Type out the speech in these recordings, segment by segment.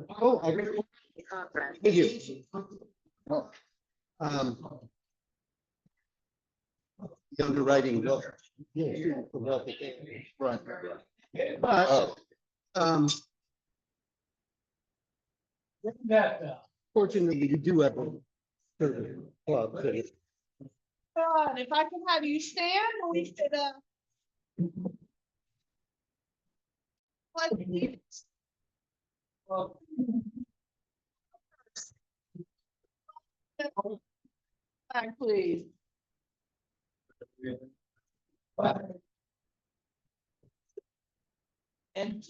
Oh, I agree. Thank you. The underwriting. Right. But, fortunately, you do have a club. God, if I could have you stand, we should, back, please. And.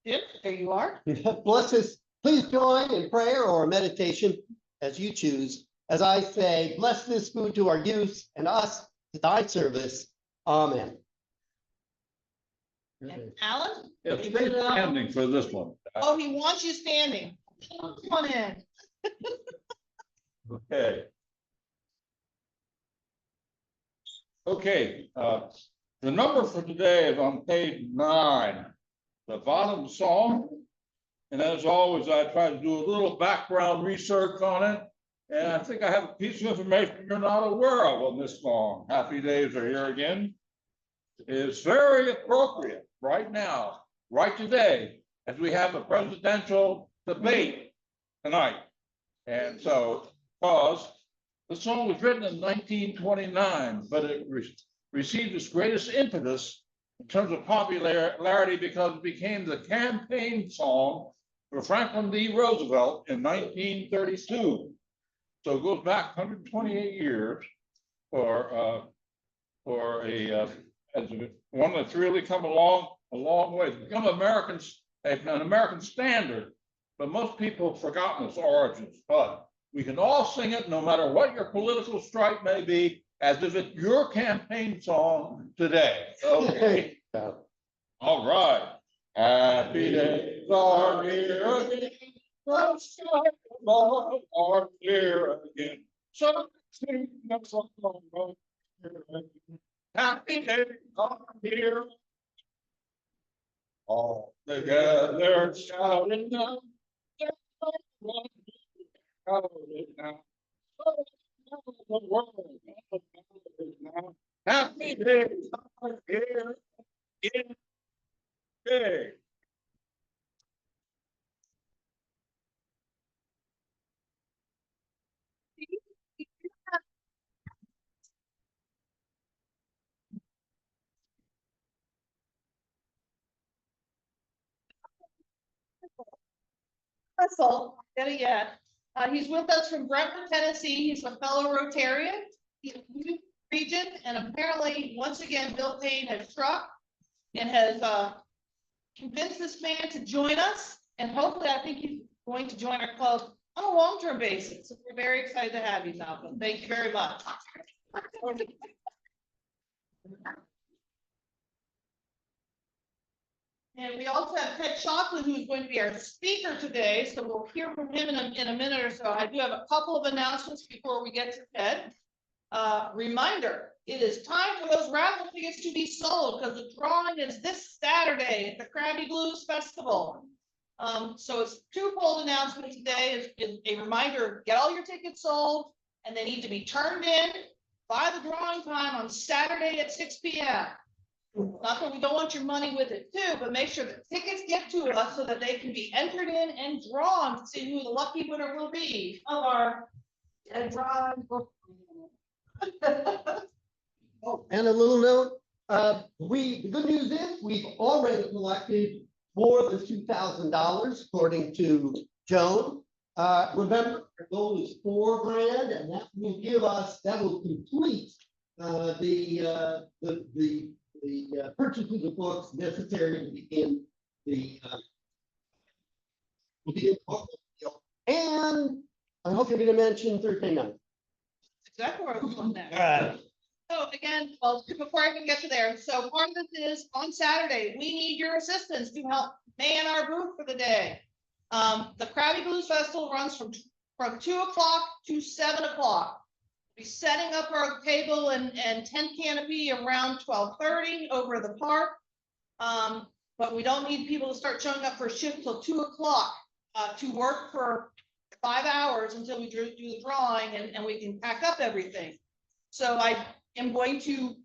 Yep, there you are. Bless us. Please join in prayer or meditation as you choose. As I say, bless this food to our use and us to thy service. Amen. And Alan? It's standing for this one. Oh, he wants you standing. Come on in. Okay. Okay, the number for today is on page 9, the bottom song. And as always, I try to do a little background research on it. And I think I have a piece of information you're not aware of on this song. Happy Days Are Here Again. It's very appropriate right now, right today, as we have a presidential debate tonight. And so, because the song was written in 1929, but it received its greatest impetus in terms of popularity because it became the campaign song for Franklin D. Roosevelt in 1932. So it goes back 128 years for as one that's really come along a long way. It's become an American standard, but most people have forgotten its origins. But we can all sing it, no matter what your political stripe may be, as if it's your campaign song today. Okay. All right. Happy days are here again. The skies above are clear again. So sing the song. Happy days are here. All together shouting now. Happy days are here. Okay. Russell, better yet. He's with us from Brentwood, Tennessee. He's a fellow Rotarian. He's new region, and apparently, once again, Bill Payne has struck and has convinced this man to join us. And hopefully, I think he's going to join our club on a long-term basis. So we're very excited to have you, Malcolm. Thank you very much. And we also have Ted Shockley, who's going to be our speaker today. So we'll hear from him in a minute or so. I do have a couple of announcements before we get to Ted. Reminder, it is time for those raffle tickets to be sold because the drawing is this Saturday at the Krabby Blues Festival. So it's twofold announcement today. Is a reminder, get all your tickets sold, and they need to be turned in by the drawing time on Saturday at 6 p.m. Not that we don't want your money with it too, but make sure the tickets get to us so that they can be entered in and drawn to see who the lucky winner will be of our drawing. Oh, and a little note, the good news is we've already collected more than $2,000 according to Joan. Remember, our goal is $4,000, and that will complete the purchase of the books necessary to begin the and I hope you're going to mention Thursday night. Exactly where I was going next. So again, well, before I even get to there, so part of this is on Saturday, we need your assistance to help man our booth for the day. The Krabby Blues Festival runs from 2 o'clock to 7 o'clock. Be setting up our table and tent canopy around 12:30 over the park. But we don't need people to start showing up for a shift till 2 o'clock to work for 5 hours until we do the drawing and we can pack up everything. So I am going to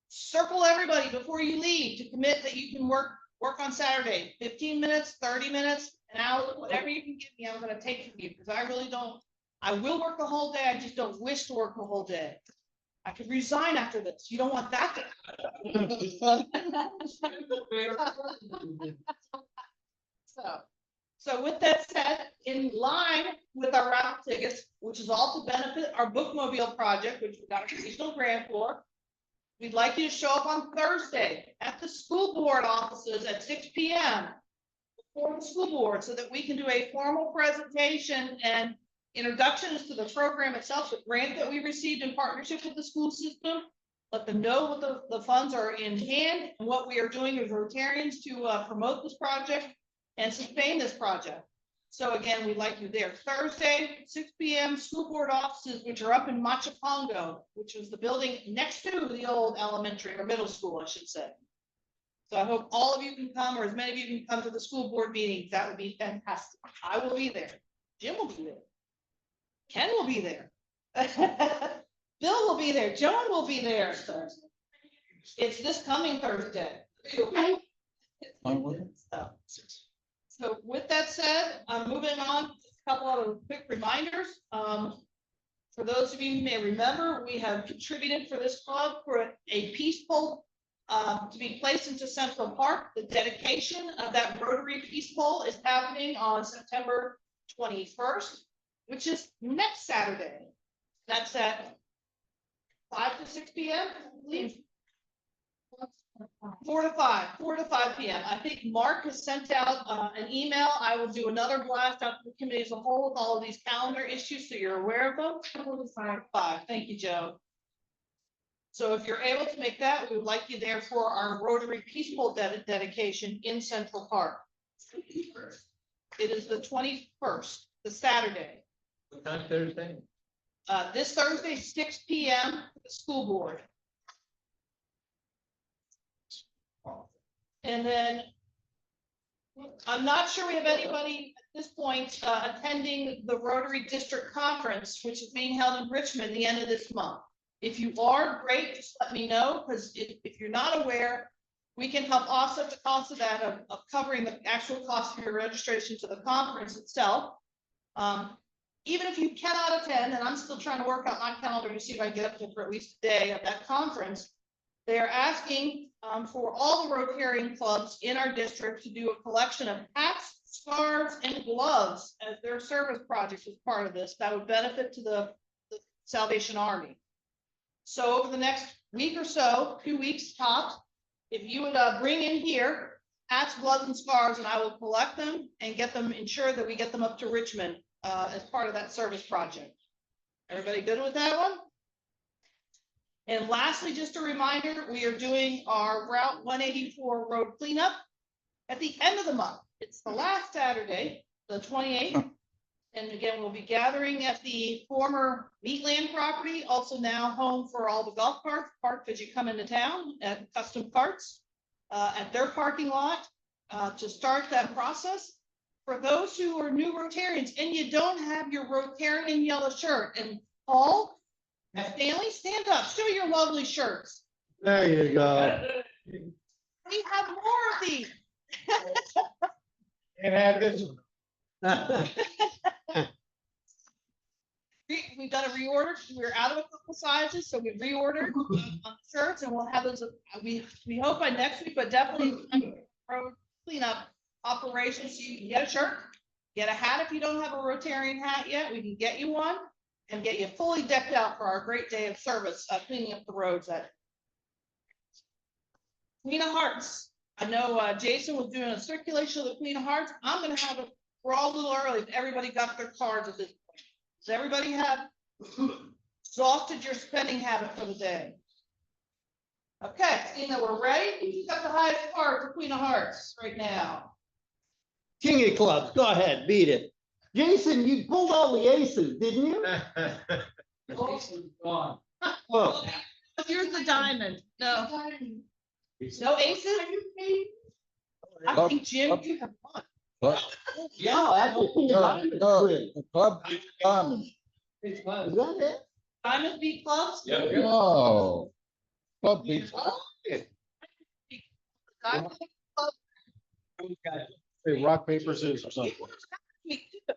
circle everybody before you leave to commit that you can work on Saturday, 15 minutes, 30 minutes, an hour, whatever you can give me, I'm gonna take from you, because I really don't, I will work the whole day, I just don't wish to work the whole day. I could resign after this, you don't want that to. So with that said, in line with our raffle tickets, which is all to benefit our bookmobile project, which we got a regional grant for, we'd like you to show up on Thursday at the school board offices at 6 p.m. for the school board, so that we can do a formal presentation and introductions to the program itself, the grant that we received in partnership with the school system. Let them know what the funds are in hand and what we are doing as Rotarians to promote this project and sustain this project. So again, we'd like you there Thursday, 6 p.m. school board offices, which are up in Machapongo, which is the building next to the old elementary or middle school, I should say. So I hope all of you can come, or as many of you can come to the school board meetings. That would be fantastic. I will be there. Jim will be there. Ken will be there. Bill will be there. Joan will be there. It's this coming Thursday. So with that said, I'm moving on to a couple of quick reminders. For those of you who may remember, we have contributed for this club for a peace pole to be placed into Central Park. The dedication of that Rotary peace pole is happening on September 21st, which is next Saturday. That's at 5 to 6 p.m. I believe. 4 to 5 p.m. I think Mark has sent out an email. I will do another blast out to the committee as a whole with all of these calendar issues, so you're aware of them. 5. Thank you, Joe. So if you're able to make that, we would like you there for our Rotary Peace Pole dedication in Central Park. It is the 21st, the Saturday. What time Thursday? This Thursday, 6 p.m. for the school board. And then I'm not sure we have anybody at this point attending the Rotary District Conference, which is being held in Richmond the end of this month. If you are, great, just let me know, because if you're not aware, we can help offset the cost of that, of covering the actual cost of your registration to the conference itself. Even if you cannot attend, and I'm still trying to work out my calendar to see if I can get up to for at least a day of that conference, they are asking for all the Rotarian clubs in our district to do a collection of hats, scarves, and gloves as their service projects as part of this. That would benefit to the Salvation Army. So over the next week or so, 2 weeks tops, if you would bring in here hats, gloves, and scarves, and I will collect them and get them, ensure that we get them up to Richmond as part of that service project. Everybody good with that one? And lastly, just a reminder, we are doing our Route 184 road cleanup at the end of the month. It's the last Saturday, the 28th. And again, we'll be gathering at the former Meatland property, also now home for all the golf carts parked as you come into town at Custom Carts at their parking lot to start that process. For those who are new Rotarians and you don't have your Rotarian yellow shirt, and Paul, Stanley, stand up, show your lovely shirts. There you go. We have more of these. And have this one. We've done a reorder. We're out of a couple sizes, so we reordered shirts, and we'll have those. We hope by next week, but definitely road cleanup operations. So you can get a shirt, get a hat if you don't have a Rotarian hat yet. We can get you one and get you fully decked out for our great day of service, cleaning up the roads at Queen of Hearts. I know Jason was doing a circulation of the Queen of Hearts. I'm going to have it. We're all a little early. If everybody got their cards at this point. Does everybody have exhausted your spending habit for the day? Okay, seeing that we're ready, who's got the highest card for Queen of Hearts right now? King of clubs, go ahead, beat it. Jason, you pulled all the aces, didn't you? Gone. Oh, Here's the diamond. No. No aces? I think Jim, you have one. Club, yeah, that's a cool diamond. the club beats diamond. Is that it? Diamond beat clubs? Oh. Club beats. Diamond beat clubs. Say rock, paper, scissors or something. Me too.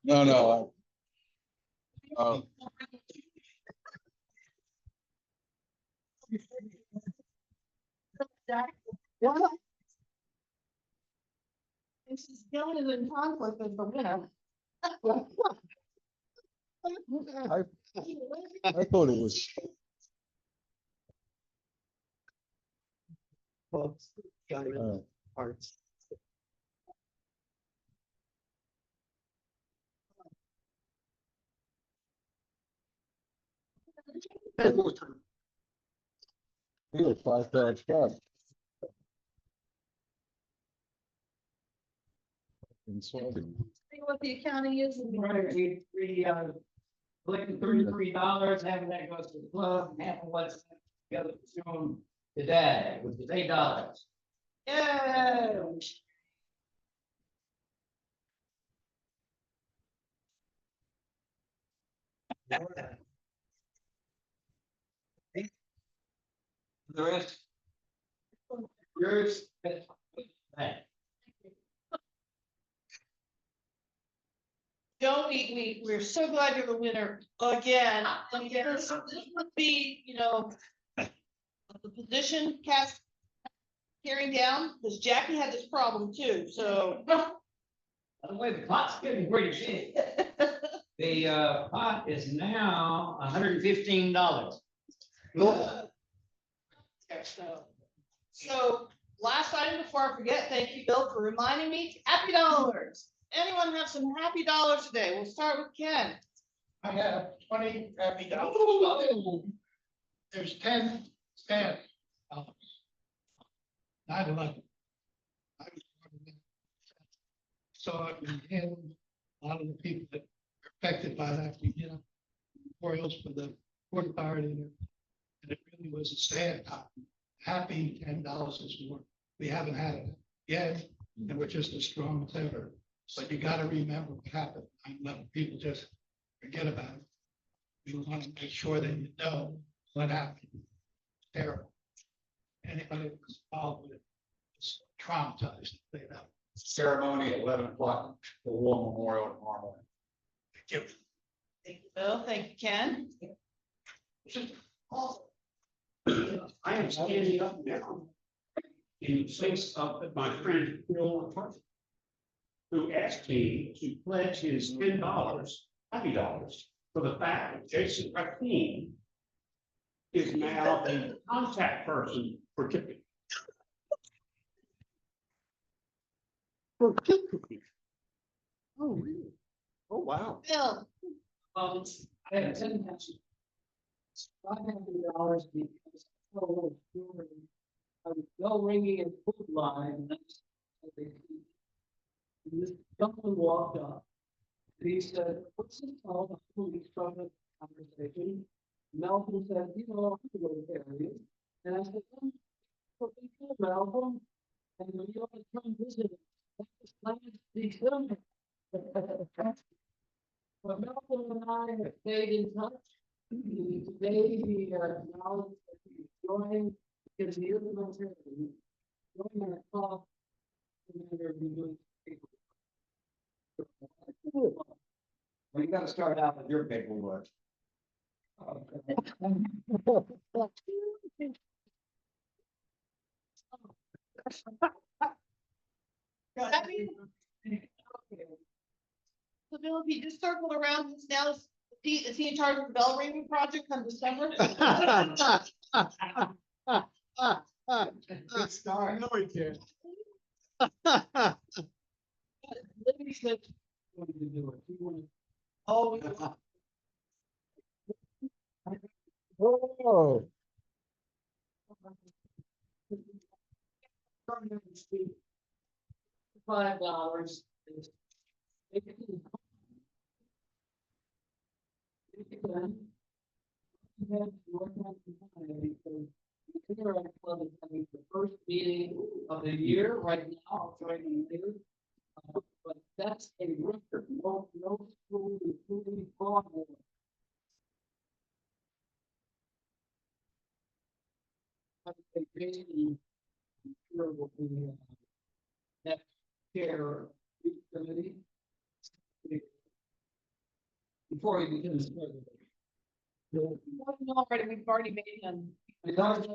No. Uh, This is Dylan is in conflict with the winner. I thought it was. Clubs, diamond, hearts. Spend more time. He was 5 times club. Insulting. See what the accounting is? Right, we collected $33, half of that goes to the club, and half of what's the other to today, which is $8. Yeah. The rest. Yours. Hey. Joe, we're so glad you're the winner again. This would be, the position cast carrying down, because Jackie had this problem too, so. By the way, the pot's getting pretty big. The pot is now $115. So, last item before I forget, thank you, Bill, for reminding me, happy dollars. Anyone have some happy dollars today? We'll start with Ken. I have 20 happy dollars. There's 10 staff. 9/11. I was one of them. Saw it and handled a lot of the people that were affected by that. We did memorials for the Port Authority there. And it really was a sad time. Happy $10 is more. We haven't had it yet, and we're just as strong as ever. But you gotta remember what happened. 9/11. People just forget about it. We want to make sure that you know what happened. It's terrible. Anybody that was involved with it is traumatized. They know. Ceremony at 11 o'clock, the War Memorial tomorrow morning. Thank you. Thank you, Bill. Thank you, Ken. I am standing up now in place of my friend Bill McCarthy, who asked me to pledge his $10, happy dollars, for the fact that Jason Rakim is now the contact person for Tipping. For cookies. Oh, really? Oh, wow. Bill, I have $10. $500 because I told a little story. I was bell ringing in food line. And this gentleman walked up. And he said, "What's this called?" We started a conversation. Malcolm said, "I'm gonna go to areas." And I said, "Oh, good, Malcolm. And you ought to come visit. That's last December." But Malcolm and I have stayed in touch. Today, he acknowledged that he joined because he is a military. Joined our club. And they're doing people. Well, you gotta start out with your paperwork. so Bill, if he just circled around, now is he in charge of the bell ringing project come December? Good start. No, we can't. Libby said she wanted to do it. She wanted. Oh, Oh, $5 is. again. We have Northampton County because the Interact Club is having the first meeting of the year right now, I'll try to later. But that's a record, no school, including Broadmoor. I think maybe, I'm sure will be, next year, committee. Before he begins. Already, we've already made him. $10.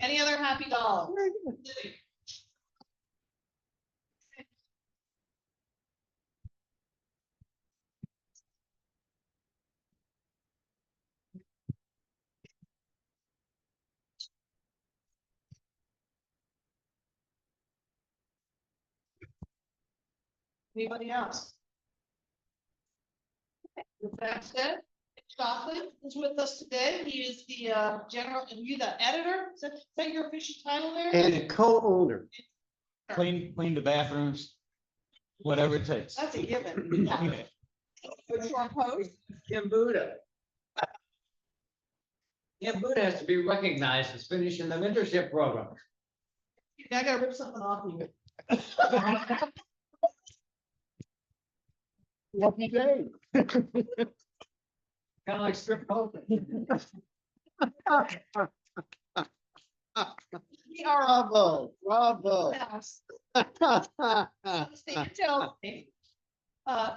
Any other happy dollars? Anybody else? With that said, Shockley is with us today. He is the general, and you the editor? Is that your official title there? And co-owner. Clean the bathrooms, whatever it takes. That's a given. Short post. Kim Buddha. Kim Buddha has to be recognized as finishing the mentorship program. I gotta rip something off you. Lucky day. Kind of like strip poker. We are Bravo, bravo. Yes. Steve tells me.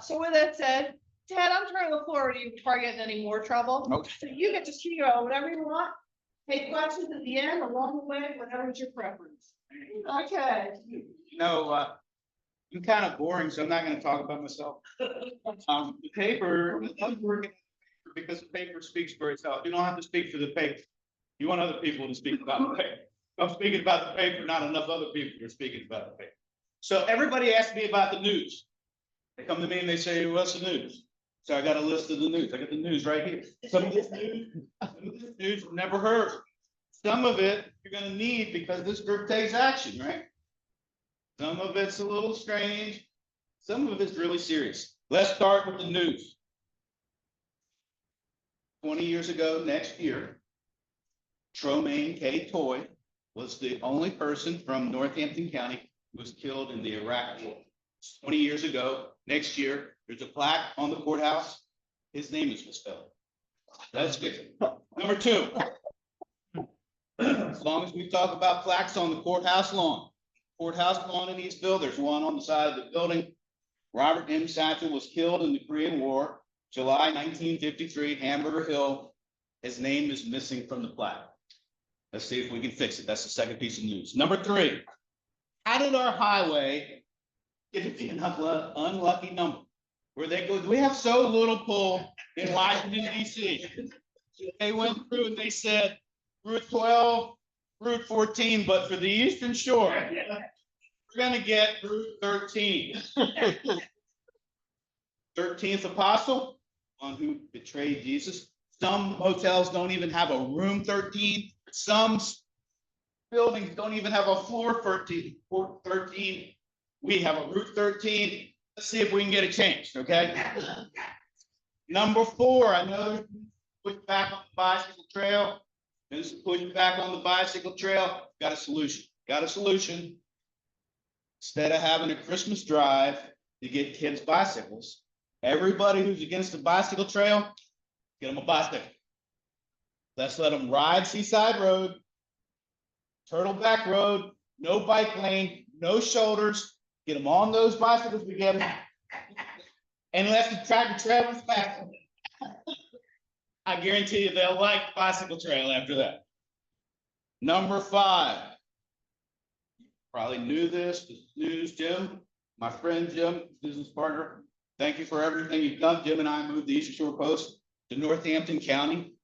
So with that said, Ted, I'm turning the floor to you before I get in any more trouble. Okay. So you get to speak whatever you want. Take questions at the end, along the way, whatever's your preference. Okay. No, I'm kind of boring, so I'm not gonna talk about myself. The paper, I love working because the paper speaks for itself. You don't have to speak for the paper. You want other people to speak about the paper. I'm speaking about the paper, not enough other people are speaking about the paper. So everybody asks me about the news. They come to me and they say, what's the news? So I got a list of the news. I got the news right here. Some of this news you've never heard. Some of it you're gonna need because this group takes action, right? Some of it's a little strange. Some of it's really serious. Let's start with the news. 20 years ago, next year, Tromaine K. Toy was the only person from Northampton County who was killed in the Iraq War. 20 years ago, next year, there's a plaque on the courthouse. His name is misspelled. That's good. Number two. As long as we talk about plaques on the courthouse lawn in Eastville, there's one on the side of the building. Robert M. Satchel was killed in the Korean War, July 1953, Hamburger Hill. His name is missing from the plaque. Let's see if we can fix it. That's the second piece of news. Number three, how did our highway get to be an unlucky number? Where they go, we have so little pull in Washington, D.C. They went through and they said, Route 12, Route 14, but for the Eastern Shore, we're gonna get Route 13. 13th apostle, one who betrayed Jesus. Some hotels don't even have a room 13. Some buildings don't even have a floor 13. We have a Route 13. Let's see if we can get it changed, okay? Number four, I know there's push back on the bicycle trail. There's pushing back on the bicycle trail. Got a solution. Instead of having a Christmas drive to get kids bicycles, everybody who's against the bicycle trail, get them a bicycle. Let's let them ride Seaside Road, Turtleback Road, no bike lane, no shoulders. Get them on those bicycles we get them. And let the tractor trailers fast. I guarantee you they'll like the bicycle trail after that. Number five. Probably knew this news, Jim, my friend Jim, business partner. Thank you for everything you've done. Jim and I moved the Eastern Shore Post to Northampton County.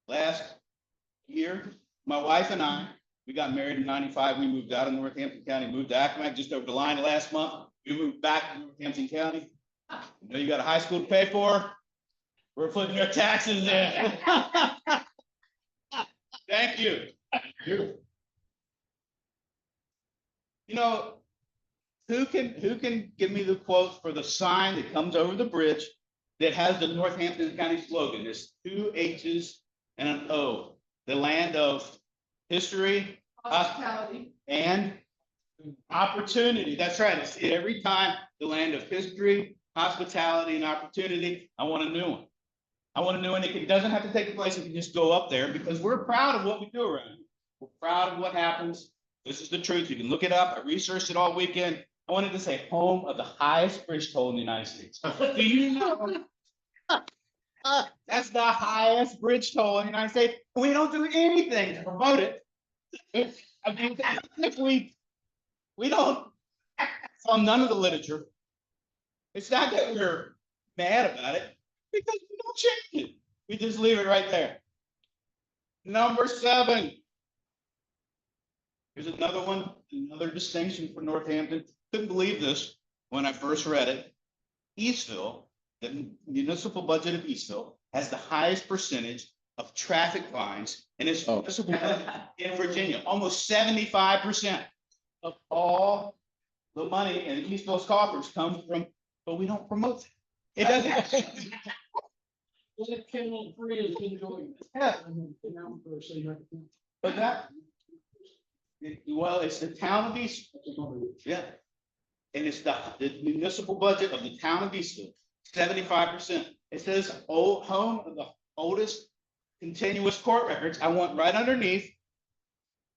Last year, my wife and I, we got married in '95. We moved out of Northampton County, moved to Accomack just over the line last month. We moved back to Northampton County. You know, you got a high school to pay for. We're putting your taxes in. Thank you. You know, Who can give me the quote for the sign that comes over the bridge that has the Northampton County slogan? There's two H's and an O, the land of history, Hospitality. and opportunity. That's right. I see it every time. The land of history, hospitality, and opportunity. I want a new one. I want a new one. It doesn't have to take place. It can just go up there because we're proud of what we do around here. We're proud of what happens. This is the truth. You can look it up. I researched it all weekend. I wanted to say home of the highest bridge toll in the United States. Do you know? That's the highest bridge toll in the United States. We don't do anything to promote it. I mean, if we don't, on none of the literature. It's not that we're mad about it, because we don't change it. We just leave it right there. Number 7. Here's another one, another distinction for Northampton. Couldn't believe this when I first read it. Eastville, the municipal budget of Eastville, has the highest percentage of traffic fines in its municipal budget in Virginia. Almost 75% of all the money in Eastville's coffers comes from, but we don't promote it. It doesn't. Channel 3 is enjoying it. Yeah. Yeah. But well, it's the town of Eastville. Yeah. And it's the municipal budget of the town of Eastville, 75%. It says home of the oldest continuous court records. I want right underneath,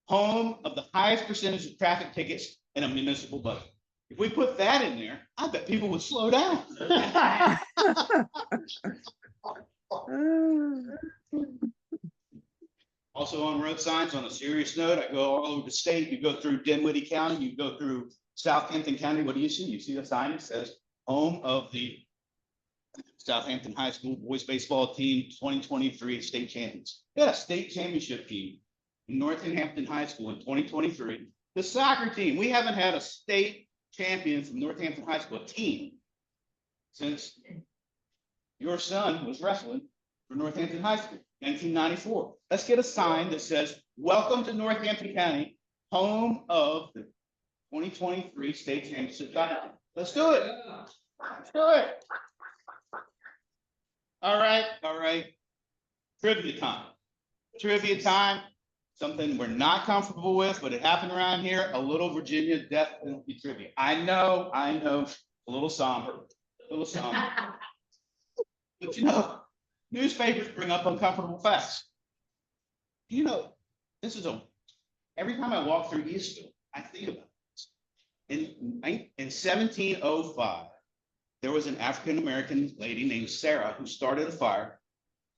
home of the highest percentage of traffic tickets in a municipal budget. If we put that in there, I bet people would slow down. Also on road signs, on a serious note, I go all over the state. You go through Dinwiddie County, you go through Southampton County. What do you see? You see a sign that says home of the Southampton High School boys baseball team 2023 state champions. We had a state championship team in Northampton High School in 2023. The soccer team, we haven't had a state champion from Northampton High School team since your son was wrestling for Northampton High School, 1994. Let's get a sign that says, welcome to Northampton County, home of the 2023 state championship. Let's do it. Let's do it. All right. Trivia time. Trivia time. Something we're not comfortable with, but it happened around here. A little Virginia death penalty trivia. I know, a little somber, But you know, newspapers bring up uncomfortable facts. You know, every time I walk through Eastville, I think about this. In 1705, there was an African-American lady named Sarah who started a fire,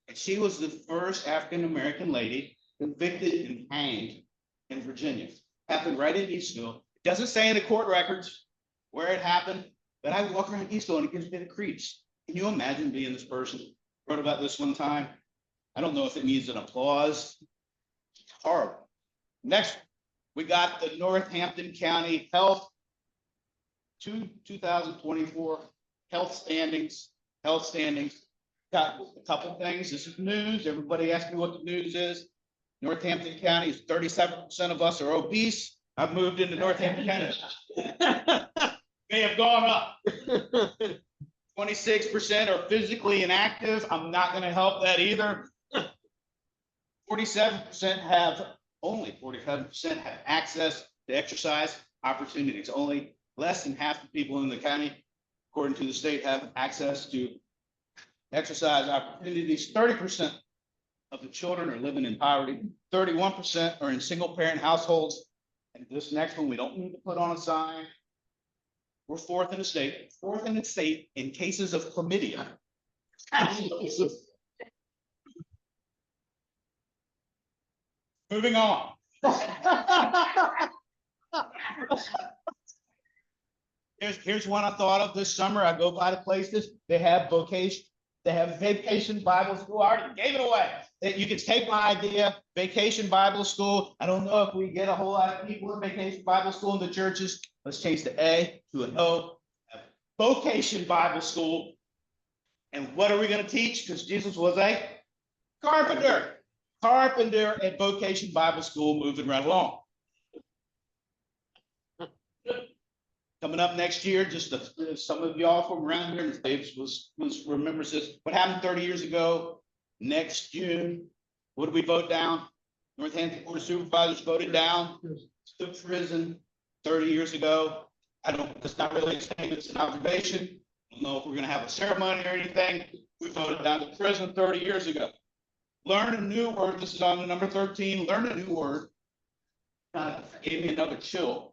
and she was the first African-American lady convicted and hanged in Virginia. Happened right in Eastville. It doesn't say in the court records where it happened, but I walk around Eastville and it gives me the creeps. Can you imagine being this person? Wrote about this one time. I don't know if it needs an applause. It's horrible. Next, we got the Northampton County Health 2024 health standings. Got a couple things. This is news. Everybody asked me what the news is. Northampton County is 37% of us are obese. I've moved into Northampton County. They have gone up. 26% are physically inactive. I'm not going to help that either. 47% only 47% have access to exercise opportunities. Only less than half the people in the county, according to the state, have access to exercise opportunities. 30% of the children are living in poverty. 31% are in single parent households. And this next one, we don't need to put on a sign. We're fourth in the state in cases of chlamydia. Moving on. Here's one I thought of this summer. I go by the places, they have vacation Bible school. I already gave it away. You can take my idea, vacation Bible school. I don't know if we get a whole lot of people in vacation Bible school in the churches. Let's change the A to an O. Vocation Bible school. And what are we going to teach? Because Jesus was a carpenter. Carpenter at Vocation Bible School, moving right along. Coming up next year, some of y'all from around here, and Dave remembers this, what happened 30 years ago, next June, what did we vote down? Northampton Board of Supervisors voted down the prison 30 years ago. It's not really a statement, it's an observation. I don't know if we're gonna have a ceremony or anything. We voted down the prison 30 years ago. Learn a new word. This is on the number 13. Learn a new word. Gave me another chill.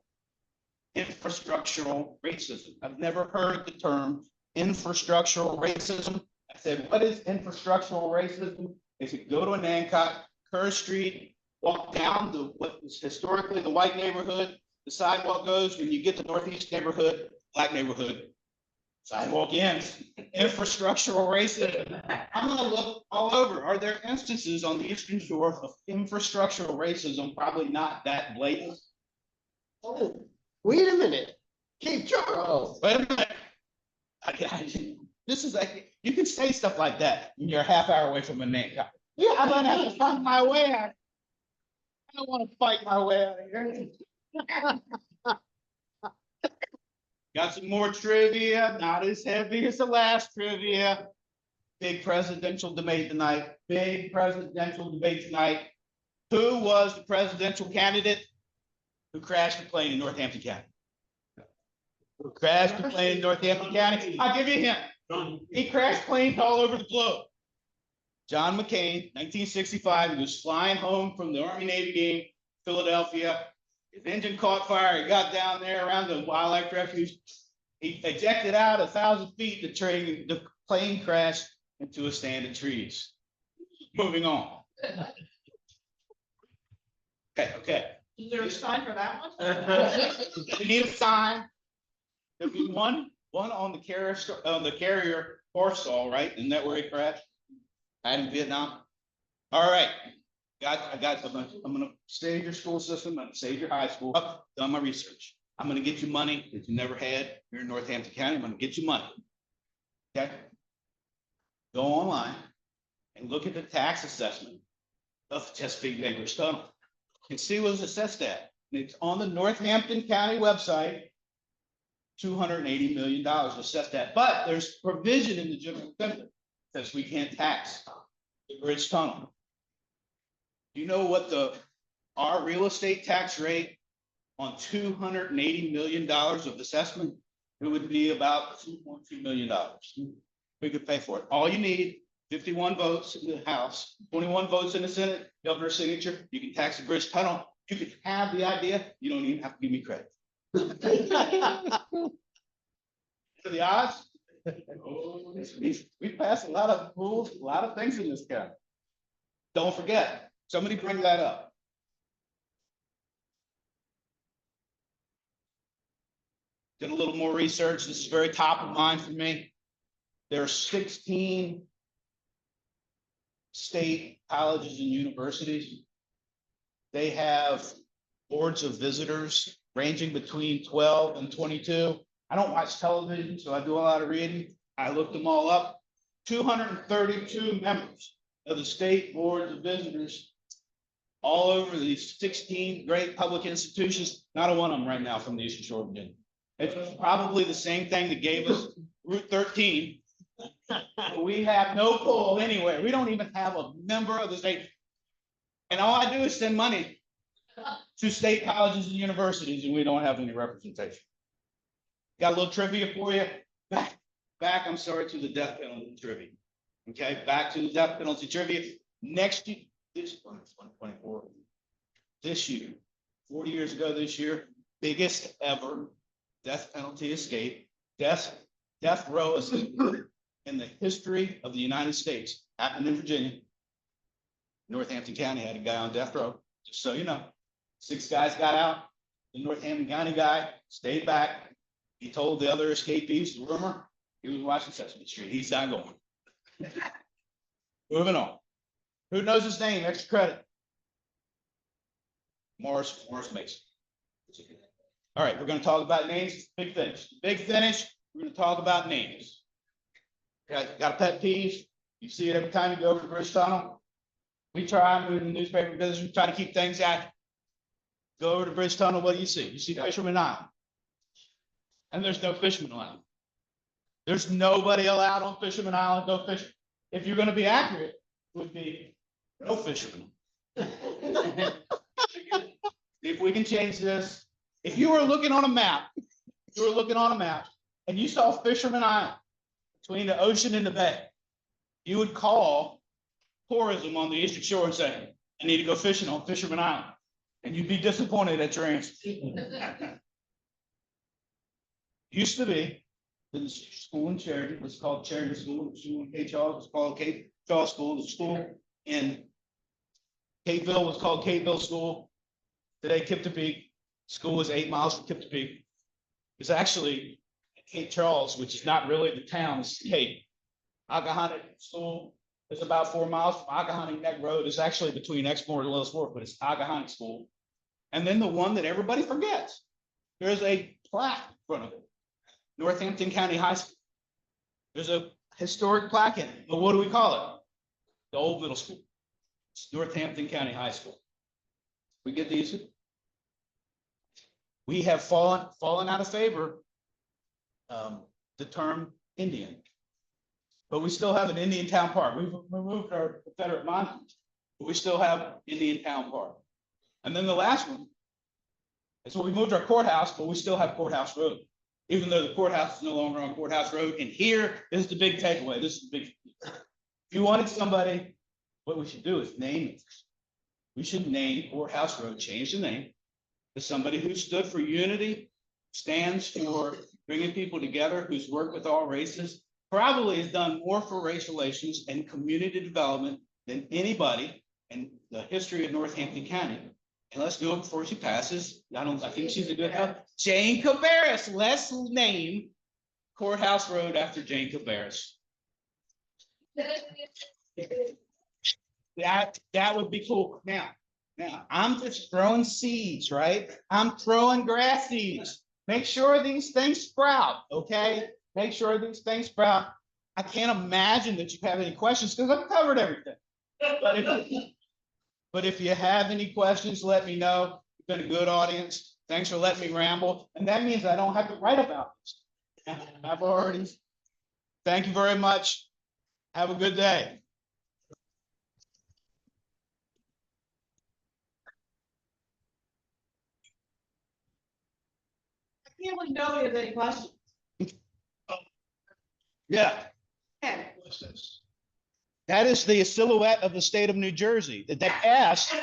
Infrastructural racism. I've never heard the term infrastructural racism. I said, what is infrastructural racism? If you go to an Hancock, Kerr Street, walk down what was historically the white neighborhood, the sidewalk goes, when you get to Northeast neighborhood, black neighborhood, sidewalk ends, infrastructural racism. I'm gonna look all over. Are there instances on the Eastern Shore of infrastructural racism? Probably not that blatant. Oh, wait a minute. Cape Charles. Wait a minute. This is like, you can say stuff like that when you're a half hour away from a name. Yeah, I'm gonna have to find my way out. I don't want to fight my way out of here. Got some more trivia, not as heavy as the last trivia. Big presidential debate tonight. Big presidential debate tonight. Who was the presidential candidate who crashed a plane in Northampton County? Who crashed a plane in Northampton County? I'll give you a hint. He crashed planes all over the globe. John McCain, 1965, he was flying home from the Army Navy game, Philadelphia. His engine caught fire. He got down there around the wildlife refuge. He ejected out 1,000 feet. The plane crashed into a stand of trees. Moving on. Okay. Is there a sign for that one? We need a sign. There'll be one on the carrier forestall, right? Isn't that where he crashed? Out in Vietnam. All right. I'm gonna save your school system, I'm gonna save your high school. I've done my research. I'm gonna get you money that you never had here in Northampton County. I'm gonna get you money. Okay? Go online and look at the tax assessment of Chesapeake Bay Bridge Tunnel. And see what it's assessed at. And it's on the Northampton County website. $280 million assessed at. But there's provision in the general assembly that says we can't tax the bridge tunnel. Do you know what our real estate tax rate on $280 million of assessment? It would be about $2.2 million. We could pay for it. All you need, 51 votes in the House, 21 votes in the Senate, governor's signature. You can tax the bridge tunnel. You can have the idea. You don't even have to give me credit. For the odds, we passed a lot of rules, a lot of things in this county. Don't forget. Somebody bring that up. Did a little more research. This is very top of mind for me. There are 16 state colleges and universities. They have boards of visitors ranging between 12 and 22. I don't watch television, so I do a lot of reading. I looked them all up. 232 members of the state boards of visitors all over these 16 great public institutions. Not a one of them right now from the Eastern Shore of Virginia. It's probably the same thing that gave us Route 13. We have no pull anywhere. We don't even have a member of the state. And all I do is send money to state colleges and universities, and we don't have any representation. Got a little trivia for you. I'm sorry, to the death penalty trivia. Okay, back to the death penalty trivia. Next year, this 2024. This year, 40 years ago this year, biggest ever death penalty escape, death row escape in the history of the United States. Happened in Virginia. Northampton County had a guy on death row, just so you know. 6 guys got out. The Northampton County guy stayed back. He told the other escapees the rumor. He was watching Sesame Street. He's not going. Moving on. Who knows his name? Extra credit. Morris Mason. All right, we're going to talk about names. Big finish. Big finish. We're going to talk about names. Got a pet peeve. You see it every time you go over the bridge tunnel. We try, in the newspaper business, we try to keep things out. Go over the bridge tunnel, what do? You see Fisherman Island. and there's no fisherman allowed. There's nobody allowed on Fisherman Island, no fish. If you're gonna be accurate, it would be no fisherman. If we can change this, if you were looking on a map, and you saw Fisherman Island between the ocean and the bay, you would call tourism on the eastern shore and say, I need to go fishing on Fisherman Island. And you'd be disappointed at your answer. Used to be, the school in Charity was called Charity School, the school in Cape Charles was called Cape Charles School, the school in Capeville was called Capeville School. Today, Kiptopee School is 8 miles from Kiptopee. It's actually Cape Charles, which is not really the town, it's Cape. Agahonic School is about 4 miles from Agahonic Neck Road. It's actually between Exmoor and Lillis Wharf, but it's Agahonic School. And then the one that everybody forgets, there's a plaque in front of it. Northampton County High School. There's a historic plaque in it, but what do we call it? The old middle school. It's Northampton County High School. We get these. We have fallen out of favor. The term Indian, but we still have an Indian Town Park. We've removed our Confederate monument, but we still have Indian Town Park. And then the last one is when we moved our courthouse, but we still have Courthouse Road, even though the courthouse is no longer on Courthouse Road. And here is the big takeaway. This is the big. If you wanted somebody, what we should do is name it. We should name Courthouse Road, change the name to somebody who stood for unity, stands for bringing people together, who's worked with all races, probably has done more for race relations and community development than anybody in the history of Northampton County. And let's do it before she passes. I think she's a good help. Jane Cabarrus. Let's name Courthouse Road after Jane Cabarrus. That would be cool. Now, I'm just throwing seeds, right? I'm throwing grass seeds. Make sure these things sprout, okay? Make sure these things sprout. I can't imagine that you have any questions because I've covered everything. But if you have any questions, let me know. You've been a good audience. Thanks for letting me ramble. And that means I don't have to write about this. I've already. Thank you very much. Have a good day. I can't really know if you have any questions. Yeah. Ken? What's this? That is the silhouette of the state of New Jersey. That S.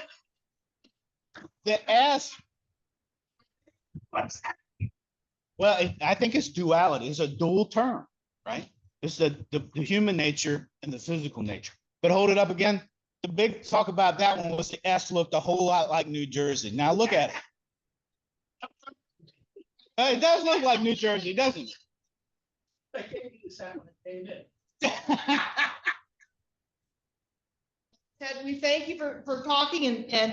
Well, I think it's duality. It's a dual term, right? It's the human nature and the physical nature. But hold it up again. The big talk about that one was the S looked a whole lot like New Jersey. Now look at it. It does look like New Jersey, doesn't it? I gave you this out when it came in. Ted, we thank you for talking and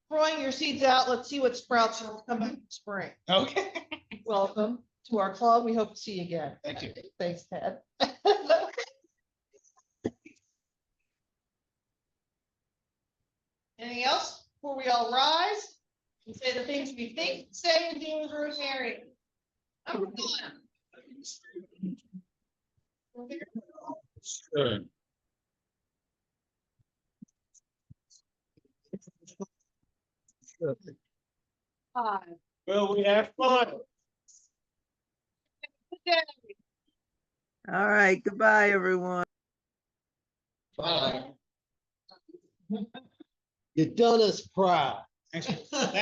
throwing your seeds out. Let's see what sprouts will come back in spring. Okay. Welcome to our club. We hope to see you again. Thank you. Thanks, Ted. Anything else before we all rise and say the things we think, say, and do as Rotary? Number one. Sure. Five. Will we have fun? Good day. All right, goodbye, everyone. Bye. You done us proud. Thanks.